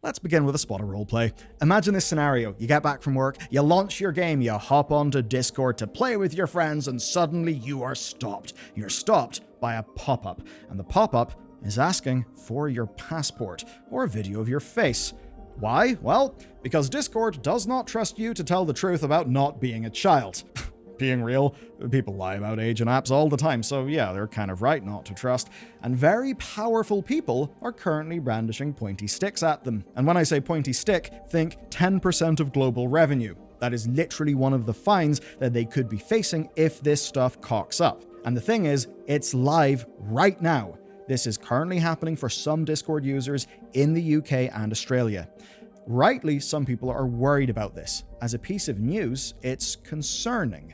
Let's begin with a spot of roleplay. Imagine this scenario. You get back from work, you launch your game, you hop onto Discord to play with your friends, and suddenly you are stopped. You're stopped by a pop-up, and the pop-up is asking for your passport or a video of your face. Why? Well, because Discord does not trust you to tell the truth about not being a child. Being real, people lie about age in apps all the time, so yeah, they're kind of right not to trust. And very powerful people are currently brandishing pointy sticks at them. And when I say pointy stick, think 10% of global revenue. That is literally one of the fines that they could be facing if this stuff cocks up. And the thing is, it's live right now. This is currently happening for some Discord users in the UK and Australia. Rightly, some people are worried about this. As a piece of news, it's concerning.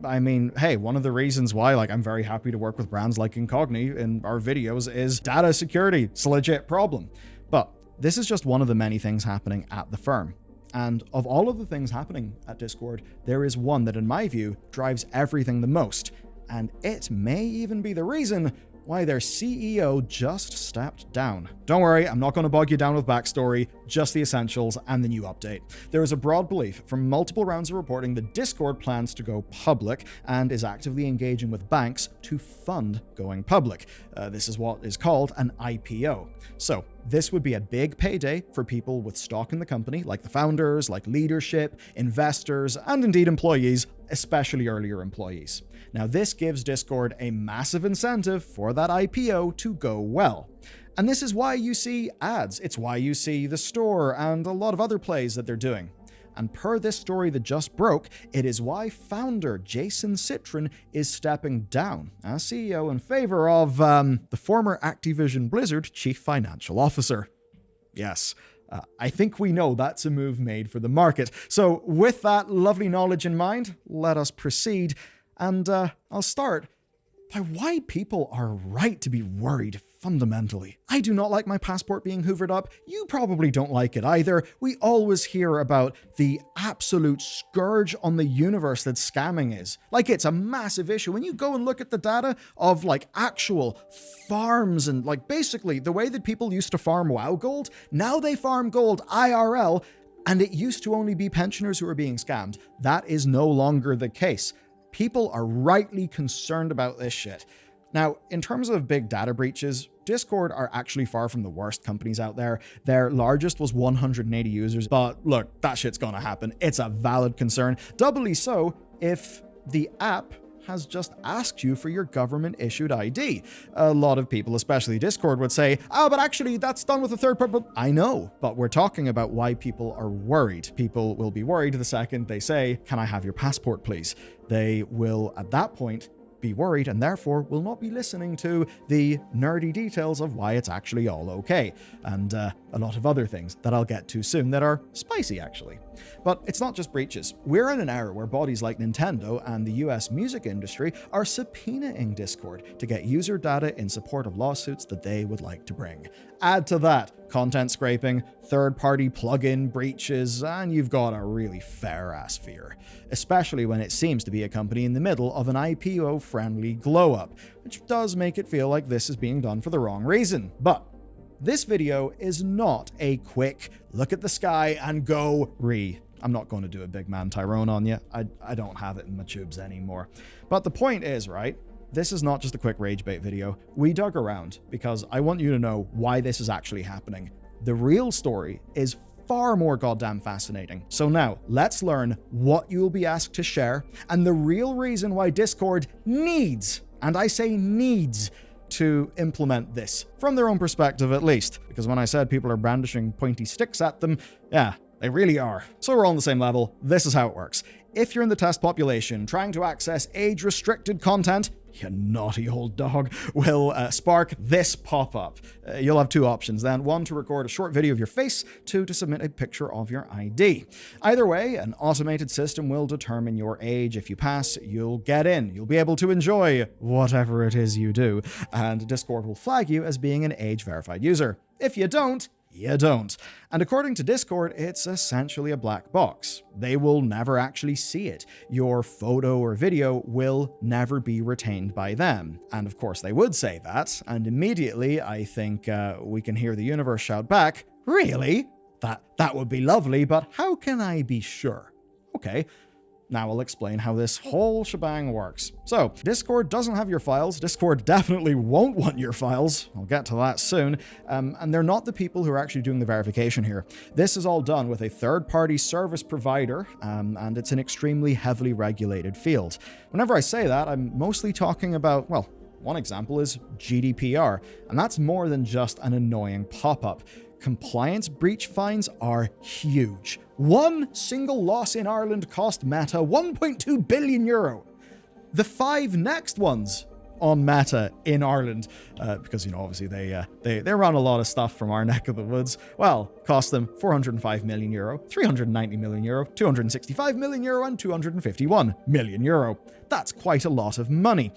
I mean, hey, one of the reasons why I'm very happy to work with brands like Incogni in our videos is data security. It's a legit problem. But this is just one of the many things happening at the firm. And of all of the things happening at Discord, there is one that, in my view, drives everything the most. And it may even be the reason why their CEO just stepped down. Don't worry, I'm not going to bog you down with backstory, just the essentials and the new update. There is a broad belief from multiple rounds of reporting that Discord plans to go public and is actively engaging with banks to fund going public. This is what is called an IPO. So this would be a big payday for people with stock in the company, like the founders, like leadership, investors, and indeed employees, especially earlier employees. Now, this gives Discord a massive incentive for that IPO to go well. And this is why you see ads. It's why you see the store and a lot of other plays that they're doing. And per this story that just broke, it is why founder Jason Citron is stepping down as CEO in favor of the former Activision Blizzard chief financial officer. Yes. I think we know that's a move made for the market. So with that lovely knowledge in mind, let us proceed. And I'll start by why people are right to be worried fundamentally. I do not like my passport being hoovered up. You probably don't like it either. We always hear about the absolute scourge on the universe that scamming is. It's a massive issue. When you go and look at the data of actual farms and basically the way that people used to farm WoW gold, now they farm gold IRL, and it used to only be pensioners who are being scammed. That is no longer the case. People are rightly concerned about this shit. Now, in terms of big data breaches, Discord are actually far from the worst companies out there. Their largest was 180 users, but look, that shit's gonna happen. It's a valid concern. Doubly so if the app has just asked you for your government-issued ID. A lot of people, especially Discord, would say, but actually that's done with a third party. I know, but we're talking about why people are worried. People will be worried the second they say, can I have your passport, please? They will, at that point, be worried and therefore will not be listening to the nerdy details of why it's actually all okay, and a lot of other things that I'll get to soon that are spicy, actually. But it's not just breaches. We're in an era where bodies like Nintendo and the US music industry are subpoenaing Discord to get user data in support of lawsuits that they would like to bring. Add to that content scraping, third-party plugin breaches, and you've got a really fair-ass fear. Especially when it seems to be a company in the middle of an IPO-friendly glow-up, which does make it feel like this is being done for the wrong reason. But this video is not a quick look at the sky and go I'm not going to do a big man Tyrone on you. I don't have it in my tubes anymore. But the point is, right, this is not just a quick rage bait video. We dug around because I want you to know why this is actually happening. The real story is far more goddamn fascinating. So now, let's learn what you will be asked to share and the real reason why Discord needs, and I say needs, to implement this, from their own perspective at least. Because when I said people are brandishing pointy sticks at them, yeah, they really are. So we're all on the same level. This is how it works. If you're in the test population trying to access age-restricted content, you naughty old dog, will spark this pop-up. You'll have two options then. One, to record a short video of your face. Two, to submit a picture of your ID. Either way, an automated system will determine your age. If you pass, you'll get in. You'll be able to enjoy whatever it is you do. And Discord will flag you as being an age-verified user. If you don't, you don't. And according to Discord, it's essentially a black box. They will never actually see it. Your photo or video will never be retained by them. And of course they would say that, and immediately I think we can hear the universe shout back, really? That would be lovely, but how can I be sure? Okay. Now I'll explain how this whole shebang works. So, Discord doesn't have your files. Discord definitely won't want your files. I'll get to that soon. And they're not the people who are actually doing the verification here. This is all done with a third-party service provider, and it's an extremely heavily regulated field. Whenever I say that, I'm mostly talking about, well, one example is GDPR, and that's more than just an annoying pop-up. Compliance breach fines are huge. One single loss in Ireland cost Meta 1.2 billion euro. The 5 next ones on Meta in Ireland, because, obviously they run a lot of stuff from our neck of the woods, well, cost them 405 million euro, 390 million euro, 265 million euro, and 251 million euro. That's quite a lot of money.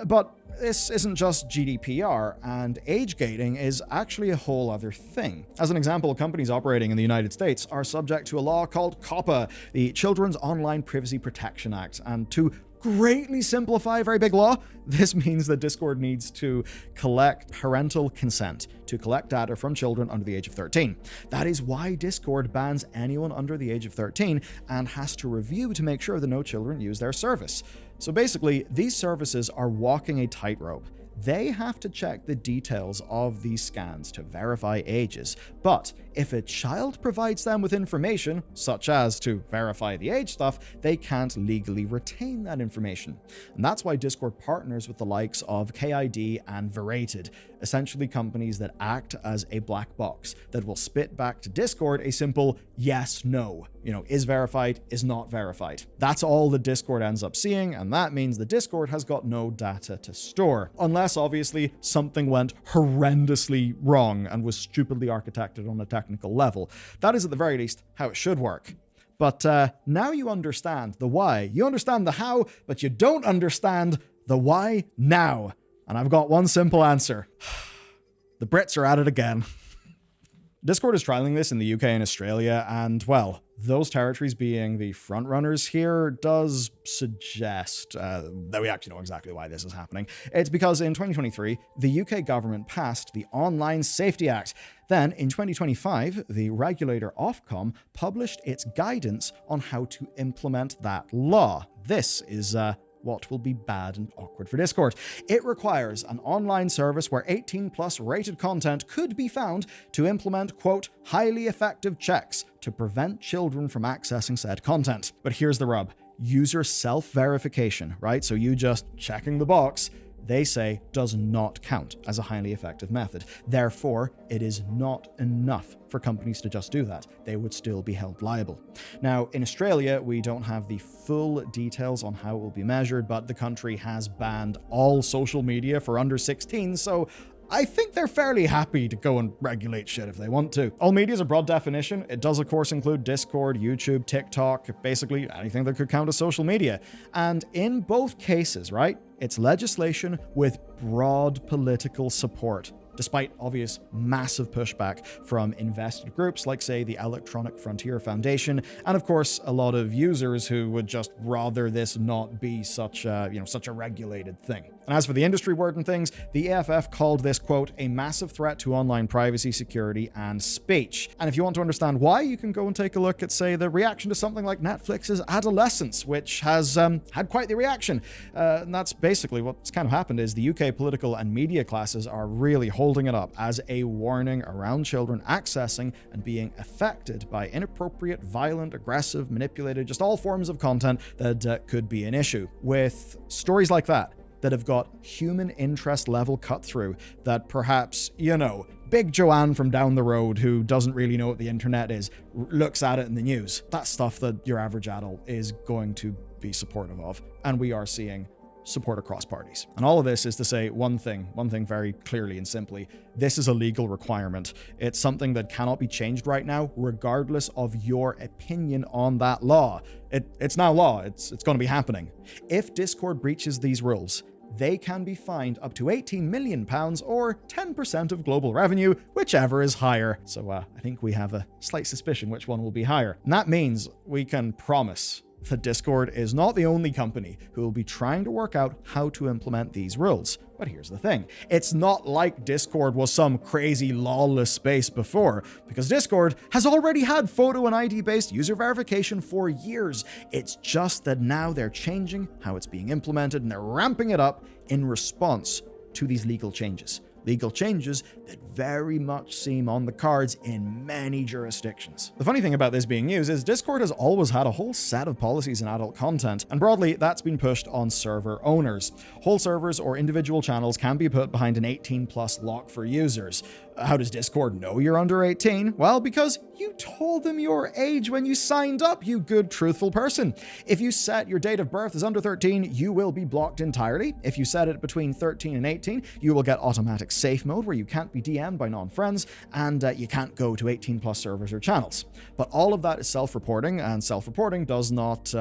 But this isn't just GDPR, and age gating is actually a whole other thing. As an example, companies operating in the United States are subject to a law called COPPA, the Children's Online Privacy Protection Act, and to greatly simplify a very big law, this means that Discord needs to collect parental consent to collect data from children under the age of 13. That is why Discord bans anyone under the age of 13 and has to review to make sure that no children use their service. So basically, these services are walking a tightrope. They have to check the details of these scans to verify ages, but if a child provides them with information, such as to verify the age stuff, they can't legally retain that information. And that's why Discord partners with the likes of KID and Verated, essentially companies that act as a black box that will spit back to Discord a simple yes, no, is verified, is not verified. That's all that Discord ends up seeing, and that means that Discord has got no data to store. Unless, obviously, something went horrendously wrong and was stupidly architected on a technical level. That is, at the very least, how it should work. But now you understand the why. You understand the how, but you don't understand the why now. And I've got one simple answer. The Brits are at it again. Discord is trialing this in the UK and Australia, and, well, those territories being the frontrunners here does suggest that we actually know exactly why this is happening. It's because in 2023, the UK government passed the Online Safety Act. Then, in 2025, the regulator Ofcom published its guidance on how to implement that law. This is what will be bad and awkward for Discord. It requires an online service where 18+ rated content could be found to implement, quote, highly effective checks to prevent children from accessing said content. But here's the rub. User self-verification, right? So you just checking the box, they say does not count as a highly effective method. Therefore, it is not enough for companies to just do that. They would still be held liable. Now, in Australia, we don't have the full details on how it will be measured, but the country has banned all social media for under 16, so I think they're fairly happy to go and regulate shit if they want to. All media is a broad definition. It does, of course, include Discord, YouTube, TikTok, basically anything that could count as social media. And in both cases, right, it's legislation with broad political support, despite obvious massive pushback from invested groups like, say, the Electronic Frontier Foundation, and of course, a lot of users who would just rather this not be such a regulated thing. And as for the industry word and things, the EFF called this, quote, a massive threat to online privacy, security, and speech. And if you want to understand why, you can go and take a look at, say, the reaction to something like Netflix's Adolescence, which has had quite the reaction. And that's basically what's kind of happened is the UK political and media classes are really holding it up as a warning around children accessing and being affected by inappropriate, violent, aggressive, manipulated, just all forms of content that could be an issue. With stories like that have got human interest level cut through, that perhaps, Big Joanne from down the road who doesn't really know what the internet is, looks at it in the news. That's stuff that your average adult is going to be supportive of. And we are seeing support across parties. And all of this is to say one thing very clearly and simply. This is a legal requirement. It's something that cannot be changed right now, regardless of your opinion on that law. It's now law. It's going to be happening. If Discord breaches these rules, they can be fined up to £18 million or 10% of global revenue, whichever is higher. So I think we have a slight suspicion which one will be higher. And that means we can promise that Discord is not the only company who will be trying to work out how to implement these rules. But here's the thing. It's not like Discord was some crazy lawless space before, because Discord has already had photo and ID-based user verification for years. It's just that now they're changing how it's being implemented, and they're ramping it up in response to these legal changes. Legal changes that very much seem on the cards in many jurisdictions. The funny thing about this being news is Discord has always had a whole set of policies in adult content, and broadly that's been pushed on server owners. Whole servers or individual channels can be put behind an 18+ lock for users. How does Discord know you're under 18? Well, because you told them your age when you signed up, you good, truthful person. If you set your date of birth as under 13, you will be blocked entirely. If you set it between 13 and 18, you will get automatic safe mode where you can't be DM'd by non-friends, and you can't go to 18+ servers or channels. But all of that is self-reporting, and self-reporting does not,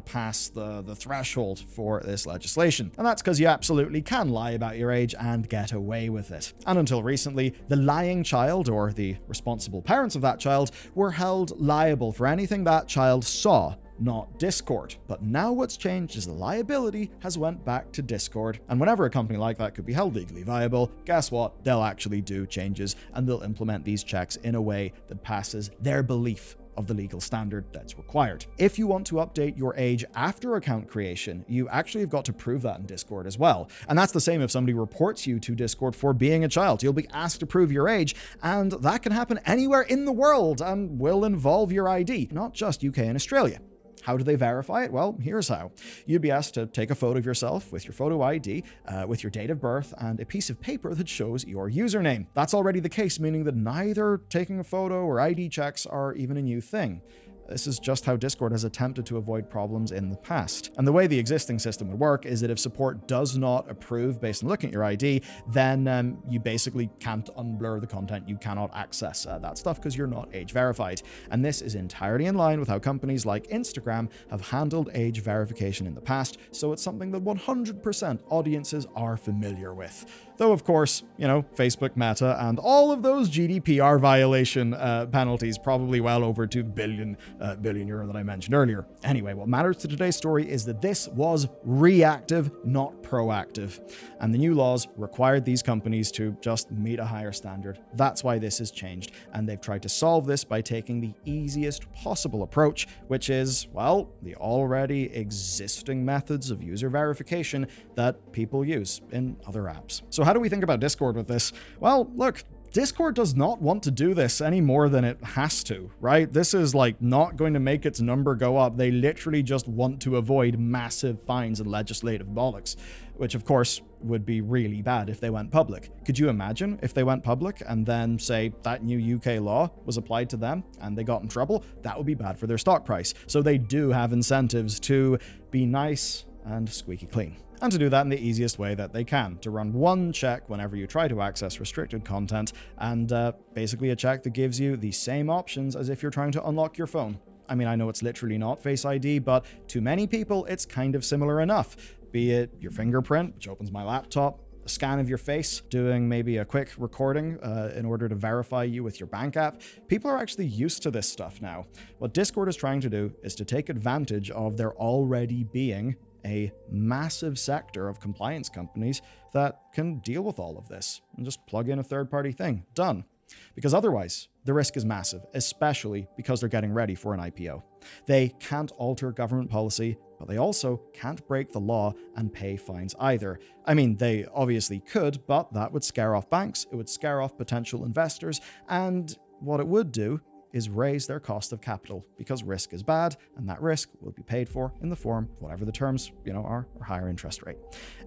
pass the threshold for this legislation. And that's because you absolutely can lie about your age and get away with it. And until recently, the lying child, or the responsible parents of that child, were held liable for anything that child saw, not Discord. But now what's changed is the liability has went back to Discord. And whenever a company like that could be held legally viable, guess what? They'll actually do changes, and they'll implement these checks in a way that passes their belief of the legal standard that's required. If you want to update your age after account creation, you actually have got to prove that in Discord as well. And that's the same if somebody reports you to Discord for being a child. You'll be asked to prove your age, and that can happen anywhere in the world and will involve your ID, not just UK and Australia. How do they verify it? Well, here's how. You'd be asked to take a photo of yourself with your photo ID, with your date of birth, and a piece of paper that shows your username. That's already the case, meaning that neither taking a photo or ID checks are even a new thing. This is just how Discord has attempted to avoid problems in the past. And the way the existing system would work is that if support does not approve based on looking at your ID, then you basically can't unblur the content. You cannot access that stuff because you're not age verified. And this is entirely in line with how companies like Instagram have handled age verification in the past, so it's something that 100% audiences are familiar with. Though, of course, Facebook, Meta, and all of those GDPR violation penalties, probably well over €2 billion that I mentioned earlier. Anyway, what matters to today's story is that this was reactive, not proactive. And the new laws required these companies to just meet a higher standard. That's why this has changed. And they've tried to solve this by taking the easiest possible approach, which is, well, the already existing methods of user verification that people use in other apps. So how do we think about Discord with this? Well, look, Discord does not want to do this any more than it has to, right? This is not going to make its number go up. They literally just want to avoid massive fines and legislative bollocks, which of course would be really bad if they went public. Could you imagine if they went public and then say that new UK law was applied to them and they got in trouble? That would be bad for their stock price. So they do have incentives to be nice and squeaky clean. And to do that in the easiest way that they can, to run one check whenever you try to access restricted content, and basically a check that gives you the same options as if you're trying to unlock your phone. I mean, I know it's literally not Face ID, but to many people, it's kind of similar enough. Be it your fingerprint, which opens my laptop, a scan of your face, doing maybe a quick recording in order to verify you with your bank app. People are actually used to this stuff now. What Discord is trying to do is to take advantage of there already being a massive sector of compliance companies that can deal with all of this and just plug in a third-party thing. Done. Because otherwise, the risk is massive, especially because they're getting ready for an IPO. They can't alter government policy, but they also can't break the law and pay fines either. I mean, they obviously could, but that would scare off banks, it would scare off potential investors, and what it would do is raise their cost of capital, because risk is bad, and that risk will be paid for in the form of whatever the terms, are, or higher interest rate.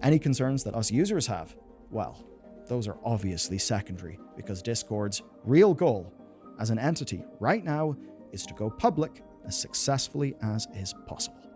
Any concerns that us users have? Well, those are obviously secondary, because Discord's real goal as an entity right now is to go public as successfully as is possible.